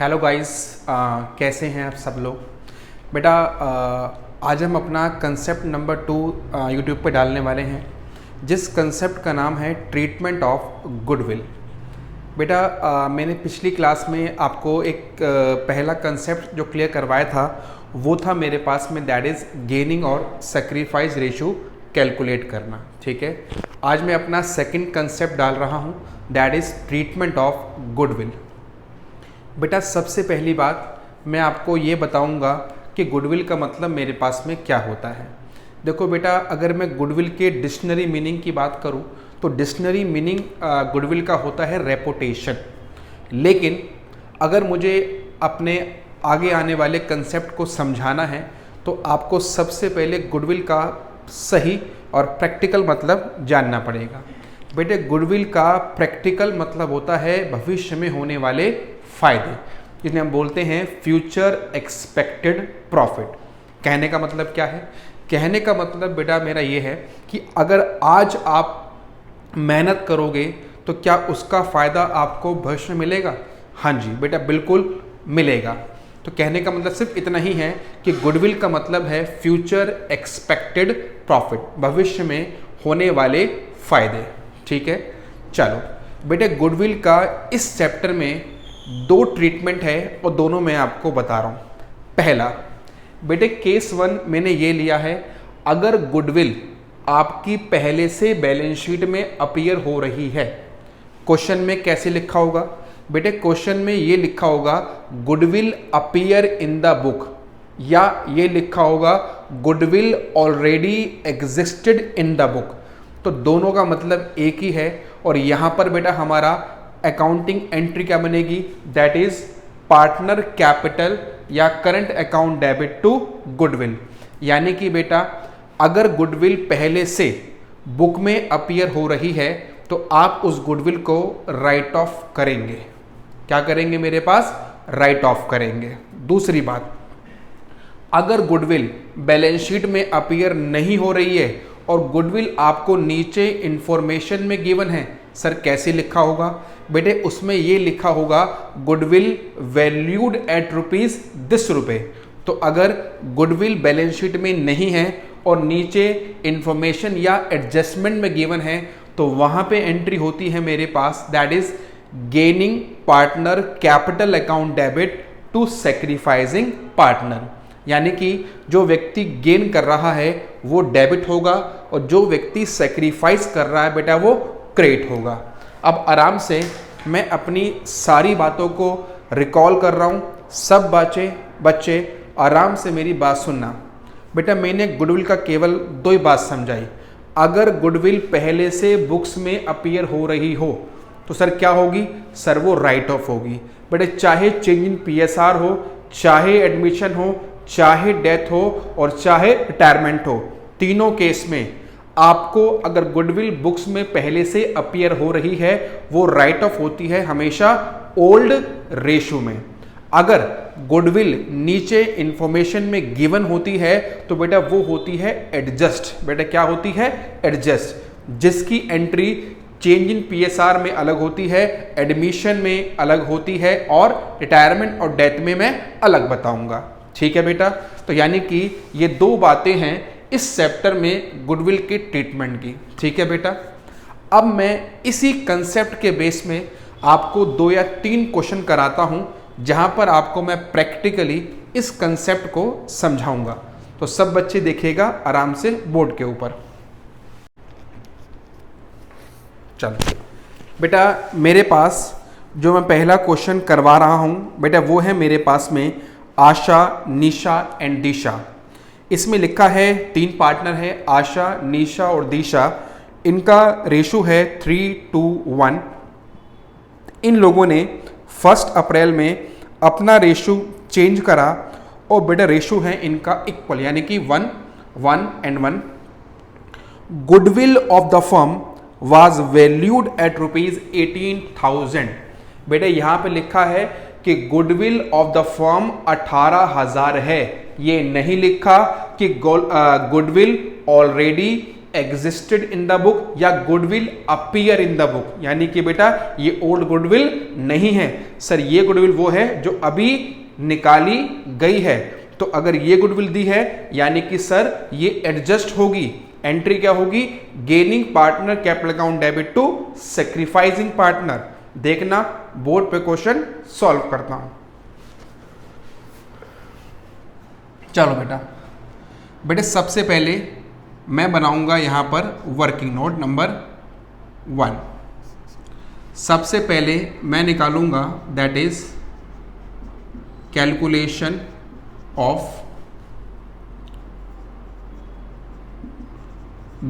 Hello guys, कैसे हैं आप सब लोग। बेटा आज हम अपना कंसेप्ट नंबर 2 यूट्यूब पे डालने वाले हैं, जिस कंसेप्ट का नाम है ट्रीटमेंट ऑफ गुडविल। बेटा मैंने पिछली क्लास में आपको एक पहला कंसेप्ट जो क्लियर करवाया था वो था मेरे पास में, दैट इज़ गेनिंग और सेक्रीफाइस रेशो कैलकुलेट करना। ठीक है, आज मैं अपना सेकंड कंसेप्ट डाल रहा हूँ, that is treatment of goodwill. बेटा सबसे पहली बात मैं आपको ये बताऊंगा कि गुडविल का मतलब मेरे पास में क्या होता है। देखो बेटा, अगर मैं गुडविल के डिक्शनरी मीनिंग की बात करूं तो डिक्शनरी मीनिंग गुडविल का होता है रेपुटेशन। लेकिन अगर मुझे अपने आगे आने वाले कंसेप्ट को समझाना है तो आपको सबसे पहले गुडविल का सही और प्रैक्टिकल मतलब जानना पड़ेगा। बेटे गुडविल का प्रैक्टिकल मतलब होता है भविष्य में होने वाले फायदे, जिन्हें हम बोलते हैं फ्यूचर एक्सपेक्टेड प्रॉफिट। कहने का मतलब क्या है? कहने का मतलब बेटा मेरा ये है कि अगर आज आप मेहनत करोगे तो क्या उसका फ़ायदा आपको भविष्य में मिलेगा? हाँ जी बेटा, बिल्कुल मिलेगा। तो कहने का मतलब सिर्फ इतना ही है कि गुडविल का मतलब है फ्यूचर एक्सपेक्टेड प्रॉफिट, भविष्य में होने वाले फायदे। ठीक है, चलो बेटे गुडविल का इस चैप्टर में 2 ट्रीटमेंट है और दोनों मैं आपको बता रहा हूँ। पहला बेटे केस 1 मैंने ये लिया है, अगर गुडविल आपकी पहले से बैलेंस शीट में अपीयर हो रही है। क्वेश्चन में कैसे लिखा होगा? बेटे क्वेश्चन में ये लिखा होगा goodwill appear in the book, या ये लिखा होगा goodwill already existed in the book. तो दोनों का मतलब एक ही है। और यहाँ पर बेटा हमारा अकाउंटिंग एंट्री क्या बनेगी? दैट इज पार्टनर कैपिटल या current account debit to goodwill. यानी कि बेटा अगर गुडविल पहले से बुक में अपीयर हो रही है तो आप उस गुडविल को राइट ऑफ करेंगे। क्या करेंगे मेरे पास? राइट ऑफ करेंगे। दूसरी बात, अगर गुडविल बैलेंस शीट में अपीयर नहीं हो रही है और गुडविल आपको नीचे इंफॉर्मेशन में गिवन है, सर कैसे लिखा होगा? बेटे उसमें ये लिखा होगा goodwill valued at rupees this रुपए। तो अगर गुडविल बैलेंस शीट में नहीं है और नीचे इंफॉर्मेशन या एडजस्टमेंट में गिवन है तो वहां पे एंट्री होती है मेरे पास, that is gaining partner capital account debit to sacrificing partner. यानी कि जो व्यक्ति गेन कर रहा है वो डेबिट होगा और जो व्यक्ति सेक्रीफाइस कर रहा है बेटा वो क्रेडिट होगा। अब आराम से मैं अपनी सारी बातों को रिकॉल कर रहा हूँ। सब बच्चे आराम से मेरी बात सुनना। बेटा मैंने गुडविल का केवल 2 ही बात समझाई। अगर गुडविल पहले से बुक्स में अपीयर हो रही हो तो सर क्या होगी? सर वो राइट ऑफ होगी। बेटे चाहे चेंज इन PSR हो, चाहे एडमिशन हो, चाहे डेथ हो और चाहे रिटायरमेंट हो, तीनों केस में आपको अगर गुडविल बुक्स में पहले से अपीयर हो रही है वो राइट ऑफ होती है हमेशा ओल्ड रेशो में। अगर गुडविल नीचे इंफॉर्मेशन में गिवन होती है तो बेटा वो होती है एडजस्ट। बेटा क्या होती है? एडजस्ट, जिसकी एंट्री चेंज इन PSR में अलग होती है, एडमिशन में अलग होती है और रिटायरमेंट और डेथ में मैं अलग बताऊंगा। ठीक है बेटा, तो यानी कि ये 2 बातें हैं इस चैप्टर में गुडविल के ट्रीटमेंट की। ठीक है बेटा, अब मैं इसी कंसेप्ट के बेस में आपको 2 या 3 क्वेश्चन कराता हूं जहां पर आपको मैं प्रैक्टिकली इस कंसेप्ट को समझाऊंगा। तो सब बच्चे देखिएगा आराम से बोर्ड के ऊपर। चलो बेटा, मेरे पास जो मैं पहला क्वेश्चन करवा रहा हूं बेटा वो है मेरे पास में आशा, निशा एंड दिशा। इसमें लिखा है 3 पार्टनर है, आशा, निशा और दिशा। इनका रेशो है 3:1। इन लोगों ने 1 अप्रैल में अपना रेशो चेंज करा और बेटा रेशो है इनका इक्वल, यानी कि 1 and 1। Goodwill of the firm was valued at rupees 18,000। बेटा यहाँ पे लिखा है कि गुडविल ऑफ द फर्म 18,000 है। ये नहीं लिखा कि goodwill already existed in the book या goodwill appear in the book, यानी कि बेटा ये ओल्ड गुडविल नहीं है सर, ये गुडविल वो है जो अभी निकाली गई है। तो अगर ये गुडविल दी है यानी कि सर ये एडजस्ट होगी, एंट्री क्या होगी, gaining partner capital account debit to sacrificing partner. देखना बोर्ड पे क्वेश्चन सॉल्व करता हूं। चलो बेटे सबसे पहले मैं बनाऊंगा यहां पर वर्किंग नोट नंबर 1। सबसे पहले मैं निकालूंगा that is calculation of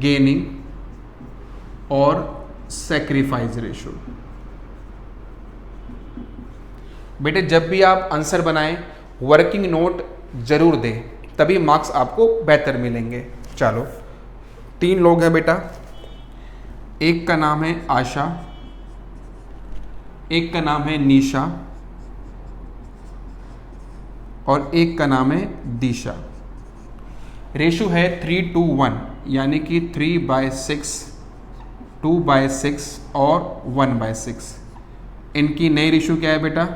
gaining और सैक्रिफाइस रेशो। बेटे जब भी आप आंसर बनाएं वर्किंग नोट जरूर दें, तभी मार्क्स आपको बेहतर मिलेंगे। चलो 3 लोग हैं बेटा, एक का नाम है आशा, एक का नाम है निशा और एक का नाम है दिशा। रेशो है 3:1 यानी कि 3/6, 2/6 और 1/6। इनकी नई रेशो क्या है बेटा,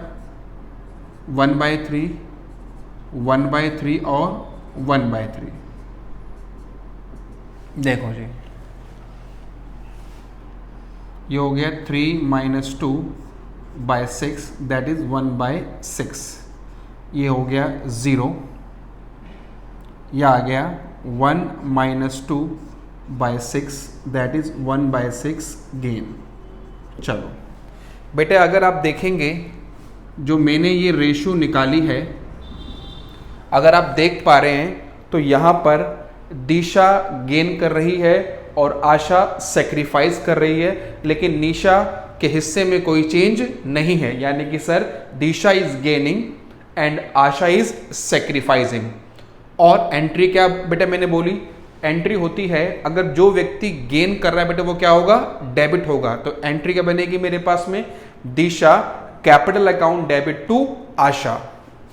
1/3, 1/3 और 1/3। देखो जी ये हो गया 3 - 2/6 दैट इज 1/6। ये हो गया 0, यह आ गया 1 - 2/6 दैट इज 1/6 गेन। चलो बेटे अगर आप देखेंगे जो मैंने ये रेशो निकाली है, अगर आप देख पा रहे हैं तो यहाँ पर दिशा गेन कर रही है और आशा सेक्रीफाइस कर रही है, लेकिन निशा के हिस्से में कोई चेंज नहीं है, यानी कि sir Disha is gaining and Asha is sacrificing. और एंट्री क्या बेटा मैंने बोली, एंट्री होती है अगर जो व्यक्ति गेन कर रहा है बेटा वो क्या होगा, डेबिट होगा। तो एंट्री क्या बनेगी मेरे पास में, Disha capital account debit to Asha.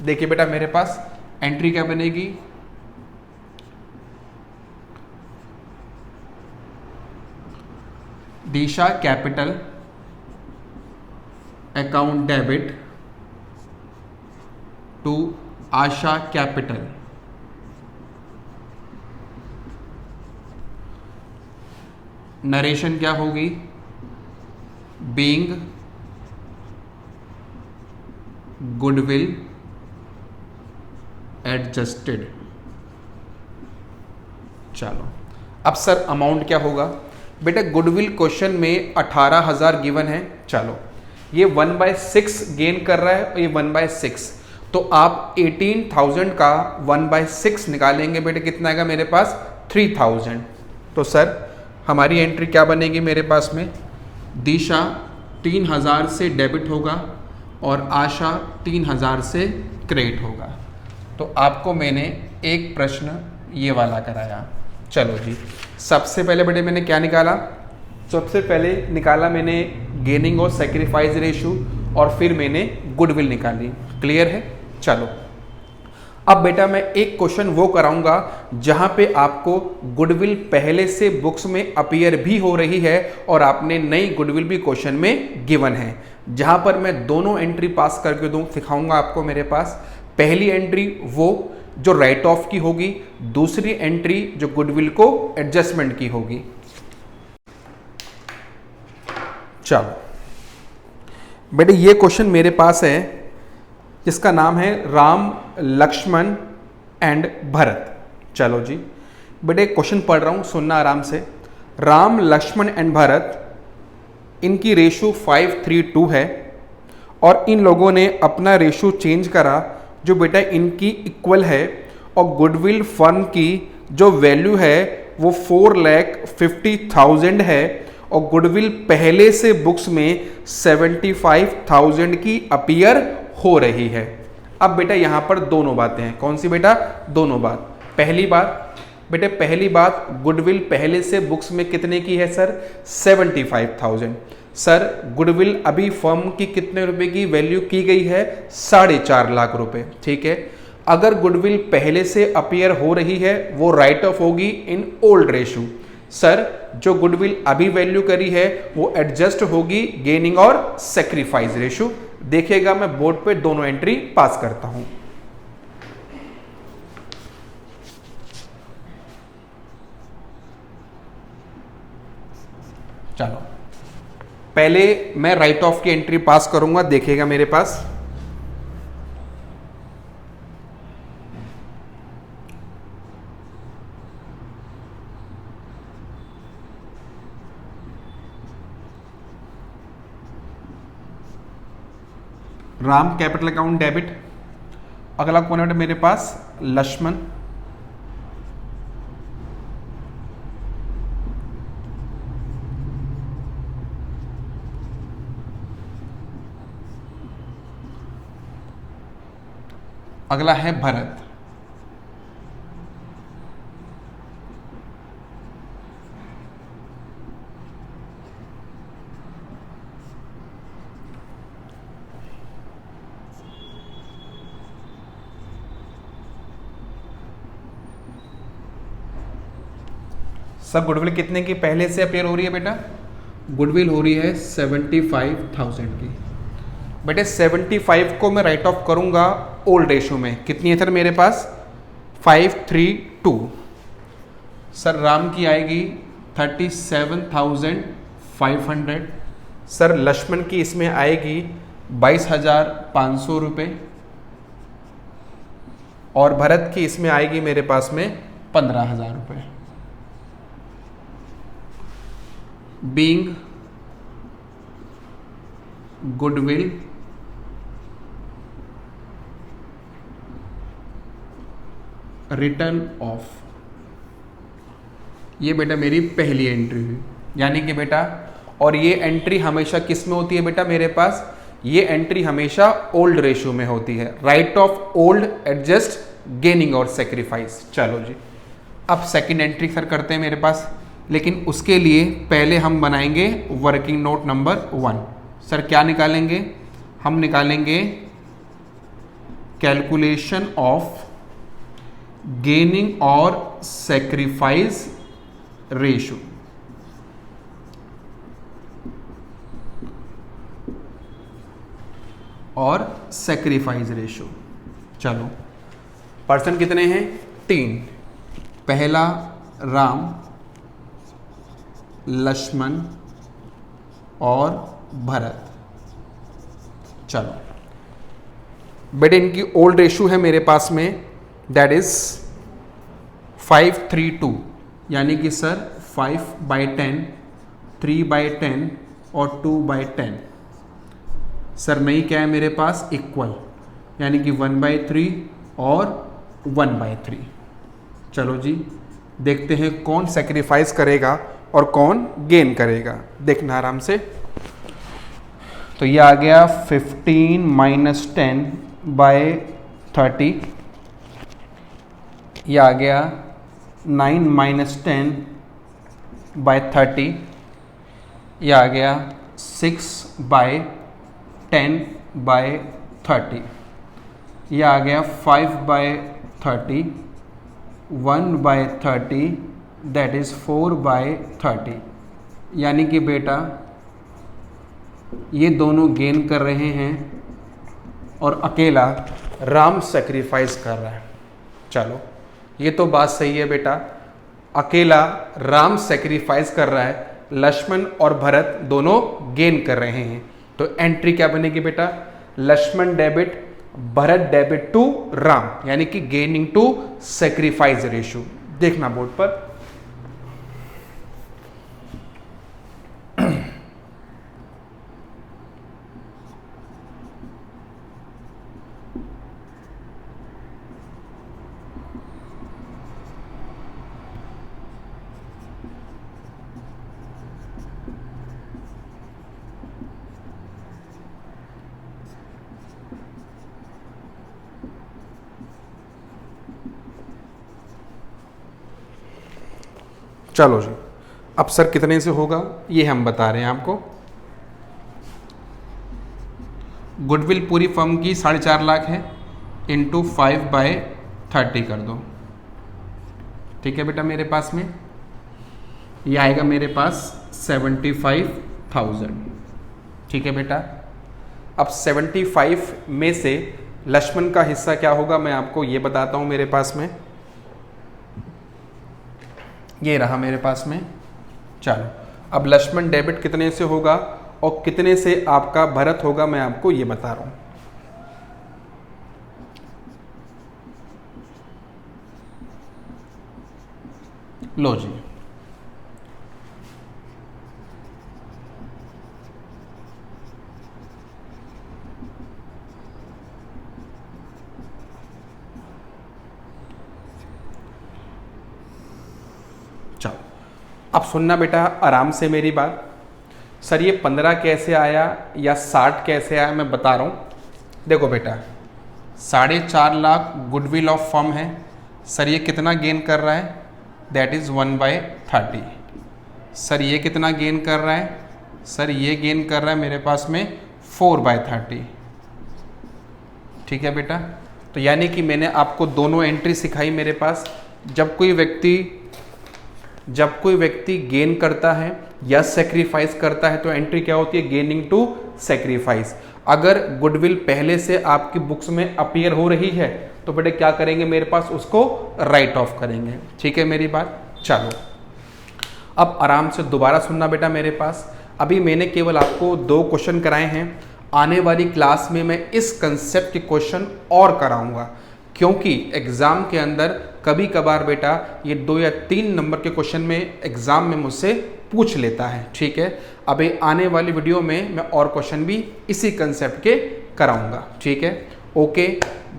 देखिए बेटा मेरे पास एंट्री क्या बनेगी, Disha capital account debit to Asha capital. Narration क्या होगी, बीइंग गुडविल एडजस्टेड। चलो अब सर अमाउंट क्या होगा, बेटा गुडविल क्वेश्चन में 18,000 गिवन है। चलो ये 1/6 गेन कर रहा है और ये 1/6, तो आप 18,000 का 1/6 निकालेंगे बेटे कितना आएगा मेरे पास 3,000। तो सर हमारी एंट्री क्या बनेगी मेरे पास में, दिशा 3,000 से डेबिट होगा और आशा 3,000 से क्रेडिट होगा। तो आपको मैंने एक प्रश्न ये वाला कराया। चलो जी सबसे पहले बेटे मैंने क्या निकाला, सबसे पहले निकाला मैंने गेनिंग और सैक्रिफाइस रेशो और फिर मैंने गुडविल निकाली। क्लियर है। चलो अब बेटा मैं एक क्वेश्चन वो कराऊंगा जहां पे आपको गुडविल पहले से बुक्स में अपीयर भी हो रही है और आपने नई गुडविल भी क्वेश्चन में गिवन है, जहां पर मैं दोनों एंट्री पास करके दिखाऊंगा आपको। मेरे पास पहली एंट्री वो जो राइट ऑफ की होगी, दूसरी एंट्री जो गुडविल को एडजस्टमेंट की होगी। चलो बेटे ये क्वेश्चन मेरे पास है जिसका नाम है राम लक्ष्मण एंड भरत। चलो जी बेटे क्वेश्चन पढ़ रहा हूं, सुनना आराम से। राम लक्ष्मण एंड भरत, इनकी रेशो 5:3:2 है और इन लोगों ने अपना रेशो चेंज करा जो बेटा इनकी इक्वल है, और गुडविल फर्म की जो वैल्यू है वो 4,50,000 है और गुडविल पहले से बुक्स में 75,000 की अपीयर हो रही है। अब बेटा यहां पर दोनों बातें हैं। कौन सी बेटा, दोनों बात। पहली बात बेटे, पहली बात गुडविल पहले से बुक्स में कितने की है सर, 75,000। सर गुडविल अभी फर्म की कितने रुपए की वैल्यू की गई है, 4.5 लाख रुपए। ठीक है, अगर गुडविल पहले से अपीयर हो रही है वो राइट ऑफ होगी इन ओल्ड रेशो, सर जो गुडविल अभी वैल्यू करी है वो एडजस्ट होगी गेनिंग और सेक्रीफाइस रेशियो। देखिएगा मैं बोर्ड पे दोनों एंट्री पास करता हूं। चलो पहले मैं राइट ऑफ की एंट्री पास करूंगा, देखिएगा मेरे पास राम कैपिटल अकाउंट डेबिट, अगला कौन है मेरे पास लक्ष्मण, अगला है भरत। सब गुडविल कितने की पहले से अपेयर हो रही है बेटा? गुडविल हो रही है 75,000 की। बेटे 75 को मैं राइट ऑफ करूंगा ओल्ड रेशो में, कितनी है सर मेरे पास 532। सर राम की आएगी 37,500। सर लक्ष्मण की इसमें आएगी 22,500 रुपये और भरत की इसमें आएगी मेरे पास में 15,000 रुपये। बीइंग गुडविल रिटर्न ऑफ, ये बेटा मेरी पहली एंट्री हुई। यानी कि बेटा, और ये एंट्री हमेशा किस में होती है बेटा मेरे पास? ये एंट्री हमेशा ओल्ड रेशियो में होती है। Right of old adjust gaining और सेक्रीफाइस। चलो जी, अब सेकंड एंट्री सर करते हैं मेरे पास, लेकिन उसके लिए पहले हम बनाएंगे वर्किंग नोट नंबर 1। सर क्या निकालेंगे? हम निकालेंगे कैलकुलेशन ऑफ गेनिंग और सेक्रीफाइस रेशियो। और सेक्रीफाइस रेशियो। चलो पर्सन कितने हैं? 3। पहला राम, लक्ष्मण और भरत। चलो बेटे इनकी ओल्ड रेशियो है मेरे पास में, दैट इज 532। यानी कि सर 5/10, 3/10 और 2/10। सर नहीं क्या है मेरे पास? इक्वल, यानी कि 1/3 और 1/3। चलो जी देखते हैं कौन सेक्रीफाइस करेगा और कौन गेन करेगा, देखना आराम से। तो ये आ गया 15 - 10/30, ये आ गया 9 - 10/30, ये आ गया 6/10/30, ये आ गया 5/30, 1/30, दैट इज 4/30। यानी कि बेटा ये दोनों गेन कर रहे हैं और अकेला राम सेक्रीफाइस कर रहा है। चलो ये तो बात सही है बेटा, अकेला राम सेक्रीफाइस कर रहा है, लक्ष्मण और भरत दोनों गेन कर रहे हैं। तो एंट्री क्या बनेगी बेटा? Lakshman debit, Bharat debit to Ram, यानी कि गेनिंग टू सेक्रीफाइस रेशियो। देखना बोर्ड पर। चलो जी, अब सर कितने से होगा ये हम बता रहे हैं आपको। गुडविल पूरी फर्म की 4.5 लाख है, इंटू 5/30 कर दो। ठीक है बेटा मेरे पास में ये आएगा मेरे पास 75,000। ठीक है बेटा। अब 75 में से लक्ष्मण का हिस्सा क्या होगा मैं आपको ये बताता हूँ। मेरे पास में ये रहा मेरे पास में। चलो अब लक्ष्मण डेबिट कितने से होगा और कितने से आपका भरत होगा मैं आपको ये बता रहा हूँ। लो जी, चलो अब सुनना बेटा आराम से मेरी बात। सर ये 15 कैसे आया या 60 कैसे आया मैं बता रहा हूँ। देखो बेटा 4.5 लाख गुडविल ऑफ फर्म है। सर ये कितना गेन कर रहा है, दैट इज़ 1/30। सर ये कितना गेन कर रहा है, सर ये गेन कर रहा है मेरे पास में 4/30। ठीक है बेटा। तो यानी कि मैंने आपको दोनों एंट्री सिखाई मेरे पास। जब कोई व्यक्ति गेन करता है या सेक्रीफाइस करता है तो एंट्री क्या होती है, गेनिंग टू सेक्रीफाइस। अगर गुडविल पहले से आपकी बुक्स में अपीयर हो रही है तो बेटे क्या करेंगे मेरे पास, उसको राइट ऑफ करेंगे। ठीक है मेरी बात। चलो अब आराम से दोबारा सुनना बेटा मेरे पास। अभी मैंने केवल आपको 2 क्वेश्चन कराए हैं। आने वाली क्लास में मैं इस कंसेप्ट के क्वेश्चन और कराऊंगा, क्योंकि एग्जाम के अंदर कभी कभार बेटा ये 2 या 3 नंबर के क्वेश्चन में एग्जाम में मुझसे पूछ लेता है। ठीक है। अभी आने वाली वीडियो में मैं और क्वेश्चन भी इसी कंसेप्ट के कराऊंगा। ठीक है। Okay,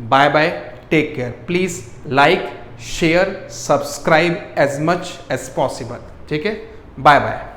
bye bye, take care. Please like, share, subscribe as much as possible. ठीक है। Bye bye.